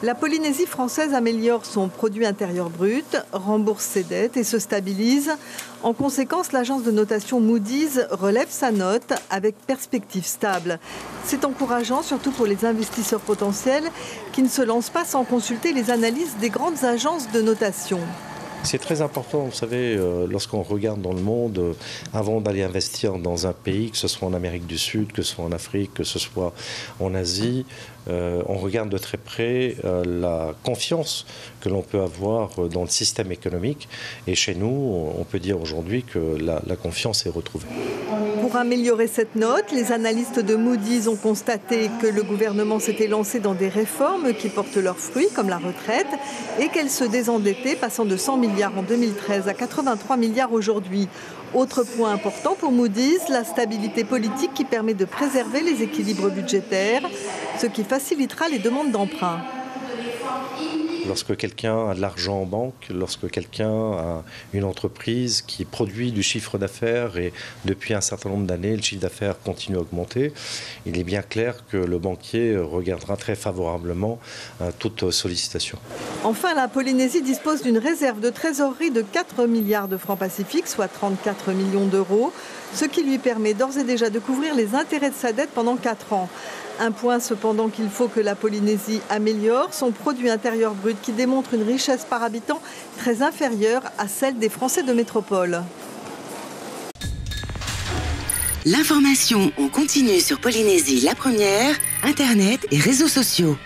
La Polynésie française améliore son produit intérieur brut, rembourse ses dettes et se stabilise. En conséquence, l'agence de notation Moody's relève sa note avec perspective stable. C'est encourageant, surtout pour les investisseurs potentiels qui ne se lancent pas sans consulter les analyses des grandes agences de notation. C'est très important, vous savez, lorsqu'on regarde dans le monde, avant d'aller investir dans un pays, que ce soit en Amérique du Sud, que ce soit en Afrique, que ce soit en Asie, on regarde de très près la confiance que l'on peut avoir dans le système économique. Et chez nous, on peut dire aujourd'hui que la confiance est retrouvée. Pour améliorer cette note, les analystes de Moody's ont constaté que le gouvernement s'était lancé dans des réformes qui portent leurs fruits, comme la retraite, et qu'elle se désendettait, passant de 100 milliards en 2013 à 83 milliards aujourd'hui. Autre point important pour Moody's, la stabilité politique qui permet de préserver les équilibres budgétaires, ce qui facilitera les demandes d'emprunt. Lorsque quelqu'un a de l'argent en banque, lorsque quelqu'un a une entreprise qui produit du chiffre d'affaires et depuis un certain nombre d'années, le chiffre d'affaires continue à augmenter, il est bien clair que le banquier regardera très favorablement toute sollicitation. Enfin, la Polynésie dispose d'une réserve de trésorerie de 4 milliards de francs pacifiques, soit 34 millions d'euros, ce qui lui permet d'ores et déjà de couvrir les intérêts de sa dette pendant 4 ans. Un point cependant qu'il faut que la Polynésie améliore, son produit intérieur brut qui démontre une richesse par habitant très inférieure à celle des Français de métropole. L'information en continu sur Polynésie la première, Internet et réseaux sociaux.